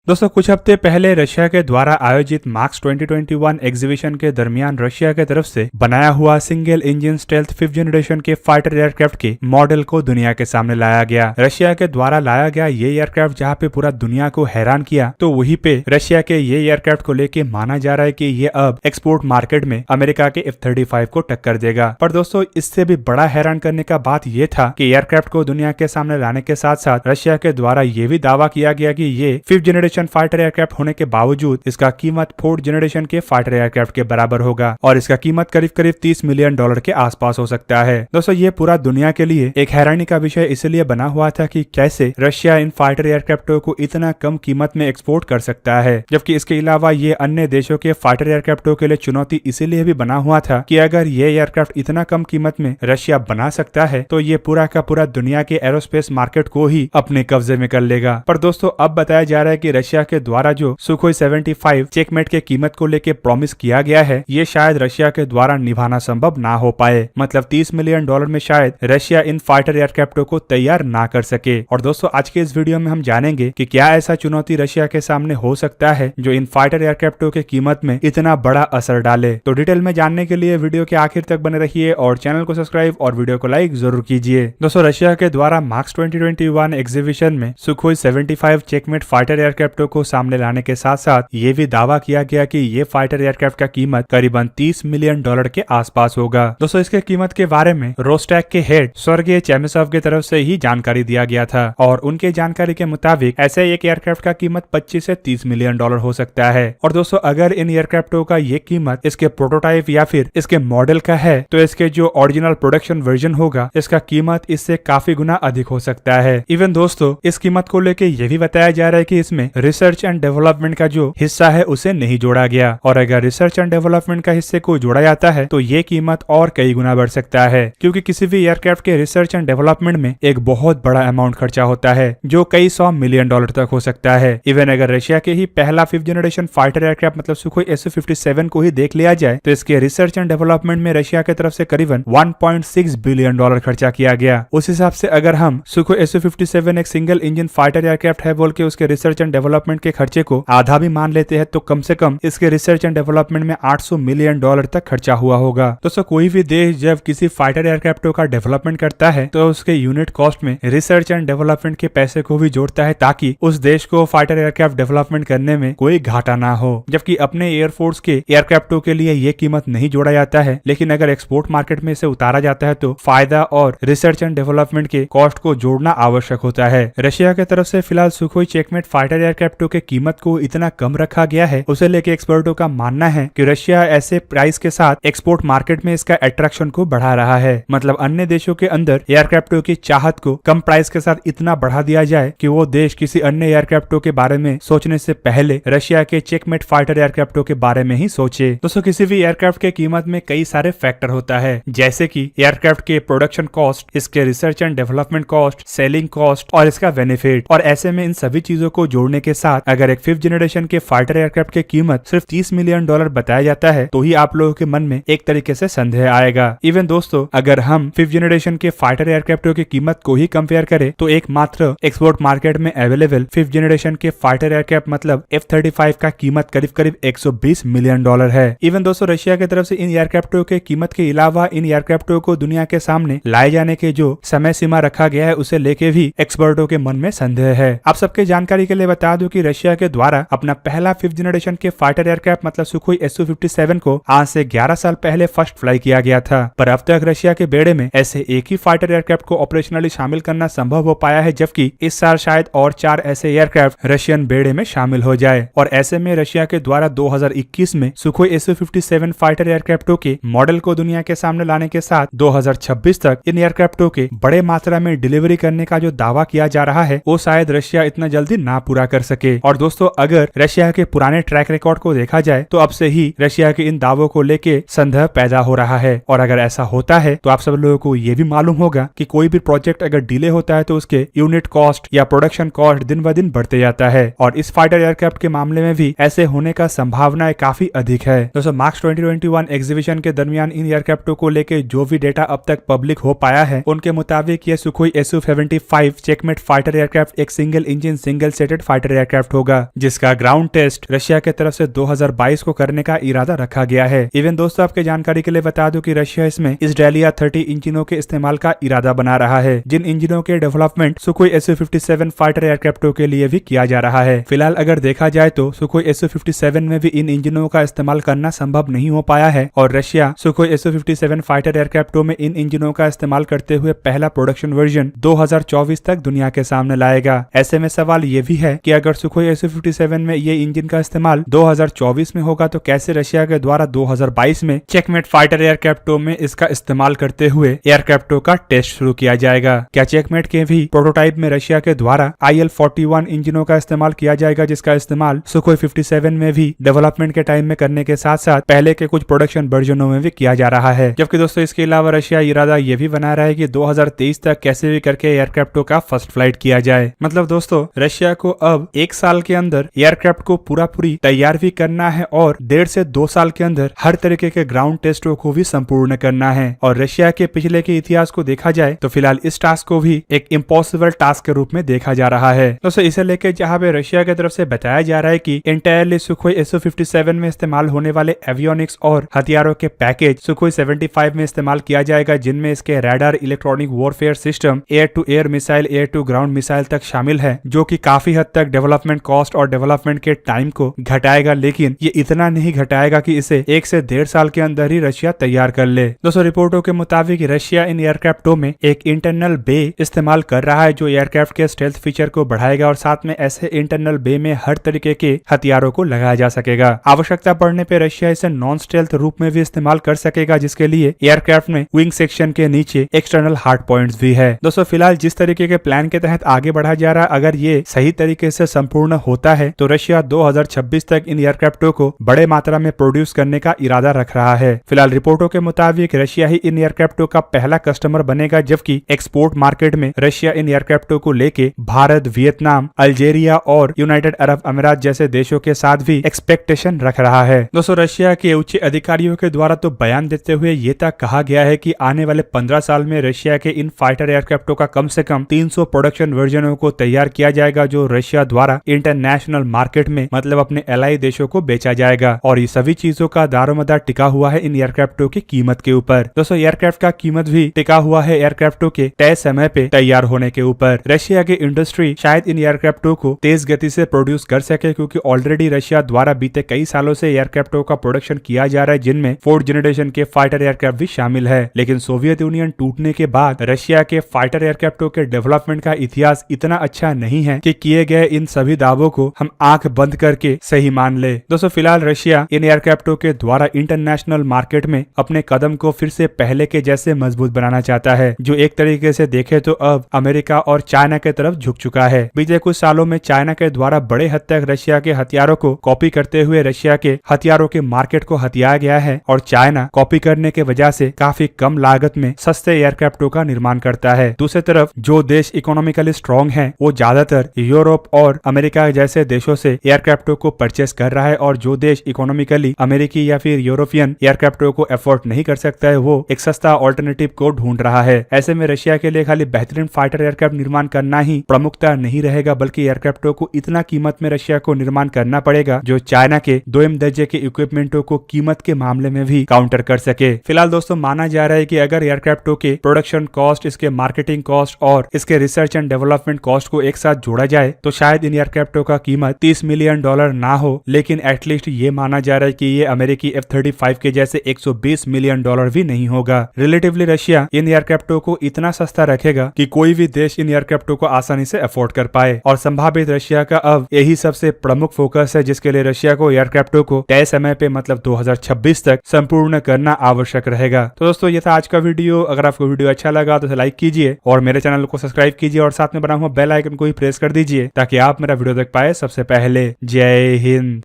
दोस्तों कुछ हफ्ते पहले रशिया के द्वारा आयोजित मार्क्स 2021 एग्जीबिशन के दरमियान रशिया के तरफ से बनाया हुआ single engine stealth 5th generation के फाइटर एयरक्राफ्ट के मॉडल को दुनिया के सामने लाया गया। रशिया के द्वारा लाया गया ये एयरक्राफ्ट जहां पे पूरा दुनिया को हैरान किया, तो वहीं पे रशिया के ये एयरक्राफ्ट को लेके माना जा रहा है कि ये अब एक्सपोर्ट मार्केट में अमेरिका के F-35 को टक्कर देगा। पर दोस्तों इससे भी बड़ा हैरान करने का बात ये था कि एयरक्राफ्ट को दुनिया के सामने लाने के साथ साथ रशिया के द्वारा ये भी दावा किया गया कि ये 5th जनरेशन फाइटर एयरक्राफ्ट होने के बावजूद इसका कीमत 4th जनरेशन के फाइटर एयरक्राफ्ट के बराबर होगा और इसका कीमत करीब करीब $30 मिलियन के आसपास हो सकता है। दोस्तों ये पूरा दुनिया के लिए एक हैरानी का विषय इसलिए बना हुआ था कि कैसे रशिया इन फाइटर एयरक्राफ्टों को इतना कम कीमत में एक्सपोर्ट कर सकता है, जबकि इसके अलावा ये अन्य देशों के फाइटर एयरक्राफ्टों के लिए चुनौती इसीलिए भी बना हुआ था कि अगर ये एयरक्राफ्ट इतना कम कीमत में रशिया बना सकता है तो ये पूरा का पूरा दुनिया के एरोस्पेस मार्केट को ही अपने कब्जे में कर लेगा। पर दोस्तों अब बताया जा रहा है कि रशिया के द्वारा जो सुखोई 75 चेकमेट के कीमत को लेके प्रॉमिस किया गया है ये शायद रशिया के द्वारा निभाना संभव ना हो पाए। मतलब $30 मिलियन में शायद रशिया इन फाइटर एयरक्राफ्टों को तैयार ना कर सके। और दोस्तों आज के इस वीडियो में हम जानेंगे कि क्या ऐसा चुनौती रशिया के सामने हो सकता है जो इन फाइटर एयरक्राफ्टों के कीमत में इतना बड़ा असर डाले। तो डिटेल में जानने के लिए वीडियो के आखिर तक बने रहिए और चैनल को सब्सक्राइब और वीडियो को लाइक जरूर कीजिए। दोस्तों रशिया के द्वारा मार्क्स 2021 एग्जीबिशन में सुखोई 75 चेकमेट फाइटर एयरक्राफ्टों को सामने लाने के साथ साथ ये भी दावा किया गया कि ये फाइटर एयरक्राफ्ट का कीमत करीबन $30 मिलियन के आसपास होगा। दोस्तों इसके कीमत के बारे में रोस्टैक के हेड सर्गेई चेमेसोव की तरफ से ही जानकारी दिया गया था और उनके जानकारी के मुताबिक ऐसे एक एयरक्राफ्ट का कीमत 25 से $30 मिलियन हो सकता है। और दोस्तों अगर इन एयरक्राफ्टों का ये कीमत इसके प्रोटोटाइप या फिर इसके मॉडल का है तो इसके जो ओरिजिनल प्रोडक्शन वर्जन होगा इसका कीमत इससे काफी गुना अधिक हो सकता है। इवन दोस्तों इस कीमत को लेके ये भी बताया जा रहा है कि इसमें रिसर्च एंड डेवलपमेंट का जो हिस्सा है उसे नहीं जोड़ा गया और अगर रिसर्च एंड डेवलपमेंट का हिस्से को जोड़ा जाता है तो ये कीमत और कई गुना बढ़ सकता है, क्योंकि किसी भी एयरक्राफ्ट के रिसर्च एंड डेवलपमेंट में एक बहुत बड़ा अमाउंट खर्चा होता है जो कई $100 मिलियन तक हो सकता है। इवन अगर रशिया के ही पहला 5th जनरेशन फाइटर एयरक्राफ्ट मतलब सुखोई Su-57 को ही देख लिया जाए तो इसके रिसर्च एंड डेवलपमेंट में रशिया की तरफ से करीबन $1.6 बिलियन खर्चा किया गया। उस हिसाब से अगर हम सुखोई Su-57 एक सिंगल इंजन फाइटर एयरक्राफ्ट है बोल के उसके रिसर्च एंड डेवलपमेंट के खर्चे को आधा भी मान लेते हैं तो कम से कम इसके रिसर्च एंड डेवलपमेंट में $800 मिलियन तक खर्चा हुआ होगा। दोस्तों कोई भी देश जब किसी फाइटर एयरक्राफ्टों का डेवलपमेंट करता है तो उसके यूनिट कॉस्ट में रिसर्च एंड डेवलपमेंट के पैसे को भी जोड़ता है ताकि उस देश को फाइटर एयरक्राफ्ट डेवलपमेंट करने में कोई घाटा ना हो। जबकि अपने एयरफोर्स के एयरक्राफ्टों के लिए ये कीमत नहीं जोड़ा जाता है, लेकिन अगर एक्सपोर्ट मार्केट में इसे उतारा जाता है तो फायदा और रिसर्च एंड डेवलपमेंट के कॉस्ट को जोड़ना आवश्यक होता है। रशिया की तरफ से फिलहाल सुखोई चेकमेट फाइटर एयरक्राफ्टों के कीमत को इतना कम रखा गया है उसे लेके एक्सपर्टों का मानना है कि रशिया ऐसे प्राइस के साथ एक्सपोर्ट मार्केट में इसका अट्रैक्शन को बढ़ा रहा है। मतलब अन्य देशों के अंदर एयरक्राफ्टों की चाहत को कम प्राइस के साथ इतना बढ़ा दिया जाए कि वो देश किसी अन्य एयरक्राफ्टों के बारे में सोचने से पहले रशिया के चेकमेट फाइटर एयरक्राफ्टों के बारे में ही सोचे। दोस्तों किसी भी एयरक्राफ्ट के कीमत में कई सारे फैक्टर होता है, जैसे कि एयरक्राफ्ट के प्रोडक्शन कॉस्ट, इसके research and development cost, selling cost और इसका बेनिफिट। और ऐसे में इन सभी चीजों को जोड़ने के साथ अगर एक 5th जनरेशन के फाइटर एयरक्राफ्ट की कीमत सिर्फ $30 मिलियन बताया जाता है तो ही आप लोगों के मन में एक तरीके से संदेह आएगा। इवन दोस्तों अगर हम 5th जनरेशन के फाइटर एयरक्राफ्टों की कीमत को ही कंपेयर करें तो एकमात्र एक्सपोर्ट मार्केट में अवेलेबल 5th जनरेशन के फाइटर एयरक्राफ्ट मतलब F-35 का कीमत करीब करीब $120 मिलियन है। इवन दोस्तों रशिया की तरफ से इन एयरक्राफ्टों के कीमत के अलावा इन एयरक्राफ्टों को दुनिया के सामने लाए जाने के जो समय सीमा रखा गया है उसे लेके भी एक्सपर्टों के मन में संदेह है। आप सबके जानकारी के लिए बता दूं कि रशिया के द्वारा अपना पहला 5th जनरेशन के फाइटर एयरक्राफ्ट मतलब सुखोई Su-57 को आज से 11 साल पहले फर्स्ट फ्लाई किया गया था, पर अब तक रशिया के बेड़े में ऐसे एक ही फाइटर एयरक्राफ्ट को ऑपरेशनली शामिल करना संभव हो पाया है, जबकि इस साल शायद और 4 ऐसे एयरक्राफ्ट रशियन बेड़े में शामिल हो जाए। और ऐसे में रशिया के द्वारा 2021 में सुखोई Su-57 फाइटर एयरक्राफ्टों के मॉडल को दुनिया के सामने लाने के साथ 2026 तक इन एयरक्राफ्टों के बड़े मात्रा में डिलीवरी करने का जो दावा किया जा रहा है वो शायद रशिया इतना जल्दी ना पूरा कर सके। और दोस्तों अगर रशिया के पुराने ट्रैक रिकॉर्ड को देखा जाए तो अब से ही रशिया के इन दावों को लेके संदेह पैदा हो रहा है। और अगर ऐसा होता है तो आप सब लोगों को ये भी मालूम होगा कि कोई भी प्रोजेक्ट अगर डिले होता है तो उसके यूनिट कॉस्ट या प्रोडक्शन कॉस्ट दिन ब दिन बढ़ते जाता है और इस फाइटर एयरक्राफ्ट के मामले में भी ऐसे होने का संभावना काफी अधिक है। दोस्तों मार्क्स 2021 एग्जीबिशन के दरमियान इन एयरक्राफ्टों को लेके जो भी डेटा अब तक पब्लिक हो पाया है उनके मुताबिक ये Sukhoi Su-75 Checkmate fighter aircraft एक single engine single seated fighter aircraft होगा, जिसका ग्राउंड टेस्ट रशिया की तरफ से 2022 को करने का इरादा रखा गया है। इवन दोस्तों आपके जानकारी के लिए बता दूं कि रशिया इसमें इजरायलिया 30 इंजनों के इस्तेमाल का इरादा बना रहा है, जिन इंजनों के डेवलपमेंट सुखोई Su-57 फाइटर एयरक्राफ्टों के लिए भी किया जा रहा है। फिलहाल अगर देखा जाए तो सुखोई Su-57 में भी इन इंजनों का इस्तेमाल करना संभव नहीं हो पाया है और रशिया सुखोई Su-57 फाइटर एयरक्राफ्टों में इन इंजनों का इस्तेमाल करते हुए पहला प्रोडक्शन वर्जन 2024 तक दुनिया के सामने लाएगा। ऐसे में सवाल ये भी है कि अगर सुखोई Su-57 में ये इंजन का इस्तेमाल 2024 में होगा तो कैसे रशिया के द्वारा 2022 में चेकमेट फाइटर एयरक्राफ्टों में इसका इस्तेमाल करते हुए एयरक्राफ्टों का टेस्ट शुरू किया जाएगा। क्या चेकमेट के भी प्रोटोटाइप में रशिया के द्वारा IL-41 इंजनों का इस्तेमाल किया जाएगा, जिसका इस्तेमाल सुखोई 57 में भी डेवलपमेंट के टाइम में करने के साथ साथ पहले के कुछ प्रोडक्शन वर्जनों में भी किया जा रहा है। जबकि दोस्तों इसके अलावा रशिया इरादा ये भी बना रहा है कि 2023 तक कैसे भी करके एयरक्राफ्टों का फर्स्ट फ्लाइट किया जाए। मतलब दोस्तों रशिया को अब 1 साल के अंदर एयरक्राफ्ट को पूरी तैयार भी करना है और 1.5 से 2 साल के अंदर हर तरीके के ग्राउंड टेस्टों को भी संपूर्ण करना है। और रशिया के पिछले के इतिहास को देखा जाए तो फिलहाल इस टास्क को भी एक इम्पॉसिबल टास्क के रूप में देखा जा रहा है। दोस्तों इसे लेकर जहां पे रशिया की तरफ से बताया जा रहा है कि इंटायरली सुखोई Su-57 में इस्तेमाल होने वाले एवियोनिक्स और हथियारों के पैकेज सुखोई 75 में इस्तेमाल किया जाएगा, जिनमें इसके radar, electronic warfare system, air to air missile, air to ground missile तक शामिल है, जो कि काफी हद तक डेवलपमेंट कॉस्ट और डेवलपमेंट के टाइम को घटाएगा। लेकिन ये इतना नहीं घटाएगा कि इसे 1 से 1.5 साल के अंदर ही रशिया तैयार कर ले। दोस्तों रिपोर्टों के मुताबिक रशिया इन एयरक्राफ्टों में एक इंटरनल बे इस्तेमाल कर रहा है, जो एयरक्राफ्ट के स्टेल्थ फीचर को बढ़ाएगा और साथ में ऐसे इंटरनल बे में हर तरीके के हथियारों को लगाया जा सकेगा। आवश्यकता पड़ने पे रशिया इसे नॉन स्टेल्थ रूप में भी इस्तेमाल कर सकेगा, जिसके लिए एयरक्राफ्ट में विंग सेक्शन के नीचे एक्सटर्नल हार्ड पॉइंट्स भी है। दोस्तों फिलहाल जिस तरीके के प्लान के तहत आगे बढ़ा जा रहा है, अगर ये सही तरीके से संपूर्ण होता है तो रशिया 2026 तक इन एयरक्राफ्टों को बड़े मात्रा में प्रोड्यूस करने का इरादा रख रहा है। फिलहाल रिपोर्टों के मुताबिक रशिया ही इन एयरक्राफ्टों का पहला कस्टमर बनेगा, जबकि एक्सपोर्ट मार्केट में रशिया इन एयरक्राफ्टों को लेके भारत, वियतनाम, अल्जेरिया और यूनाइटेड अरब अमीरात जैसे देशों के साथ भी एक्सपेक्टेशन रख रहा है। दोस्तों रशिया के उच्च अधिकारियों के द्वारा तो बयान देते हुए ये तक कहा गया है कि आने वाले 15 साल में रशिया के इन फाइटर एयरक्राफ्टों का कम से कम 300 प्रोडक्शन वर्जनों को तैयार किया जाएगा, जो रशिया द्वारा इंटरनेशनल मार्केट में मतलब अपने एलाई देशों को बेचा जाएगा। और ये सभी चीजों का दारोमदार टिका हुआ है इन एयरक्राफ्टों की कीमत के ऊपर। दोस्तों एयरक्राफ्ट का कीमत भी टिका हुआ है एयरक्राफ्टों के तय समय पे तैयार होने के ऊपर। रशिया की इंडस्ट्री शायद इन एयरक्राफ्टों को तेज गति से प्रोड्यूस कर सके, क्योंकि ऑलरेडी रशिया द्वारा बीते कई सालों से एयरक्राफ्टों का प्रोडक्शन किया जा रहा है, जिनमें 4th जनरेशन के फाइटर एयरक्राफ्ट भी शामिल है। लेकिन सोवियत यूनियन टूटने के बाद रशिया के फाइटर एयरक्राफ्टों के डेवलपमेंट का इतिहास इतना अच्छा नहीं है कि किए गए इन सभी दावों को हम आंख बंद करके सही मान ले। दोस्तों फिलहाल रशिया इन एयरक्राफ्टों के द्वारा इंटरनेशनल मार्केट में अपने कदम को फिर से पहले के जैसे मजबूत बनाना चाहता है, जो एक तरीके से देखे तो अब अमेरिका और चाइना के तरफ झुक चुका है। बीते कुछ सालों में चाइना के द्वारा बड़े हद तक रशिया के हथियारों को कॉपी करते हुए रशिया के हथियारों के मार्केट को हथियाया गया है और चाइना कॉपी करने के वजह से काफी कम लागत में सस्ते एयरक्राफ्टों का निर्माण करता है। दूसरी तरफ जो देश इकोनॉमिकली स्ट्रॉन्ग है वो ज्यादातर यूरोप और अमेरिका जैसे देशों से एयरक्राफ्टों को परचेस कर रहा है, और जो देश इकोनॉमिकली अमेरिकी या फिर यूरोपियन एयरक्राफ्टों को एफोर्ड नहीं कर सकता है वो एक सस्ता ऑल्टरनेटिव को ढूंढ रहा है। ऐसे में रशिया के लिए खाली बेहतरीन फाइटर एयरक्राफ्ट निर्माण करना ही प्रमुखता नहीं रहेगा, बल्कि एयरक्राफ्टों को इतना कीमत में रशिया को निर्माण करना पड़ेगा जो चाइना के 2th दर्जे के इक्विपमेंटों को कीमत के मामले में भी काउंटर कर सके। फिलहाल दोस्तों माना जा रहा है कि अगर एयरक्राफ्टों के प्रोडक्शन कॉस्ट, इसके मार्केटिंग कॉस्ट और इसके रिसर्च एंड डेवलपमेंट कॉस्ट को एक साथ जोड़ा जाए तो शायद इन एयरक्राफ्टों का कीमत $30 मिलियन ना हो, लेकिन एटलीस्ट ये माना जा रहा है कि ये अमेरिकी F-35 के जैसे $120 मिलियन भी नहीं होगा। रिलेटिवली रशिया इन एयरक्राफ्टों को इतना सस्ता रखेगा कि कोई भी देश इन एयरक्राफ्टों को आसानी से अफोर्ड कर पाए, और संभावित रशिया का अब यही सबसे प्रमुख फोकस है, जिसके लिए रशिया को एयरक्राफ्टों को तय समय पे मतलब 2026 तक संपूर्ण करना आवश्यक रहेगा। तो दोस्तों ये था आज का वीडियो। अगर आपको वीडियो अच्छा लगा तो लाइक कीजिए और मेरे चैनल को सब्सक्राइब कीजिए और साथ में बना हुआ बेल आइकन को भी प्रेस कर दीजिए ताकि आप मेरा वीडियो देख पाए सबसे पहले। जय हिंद।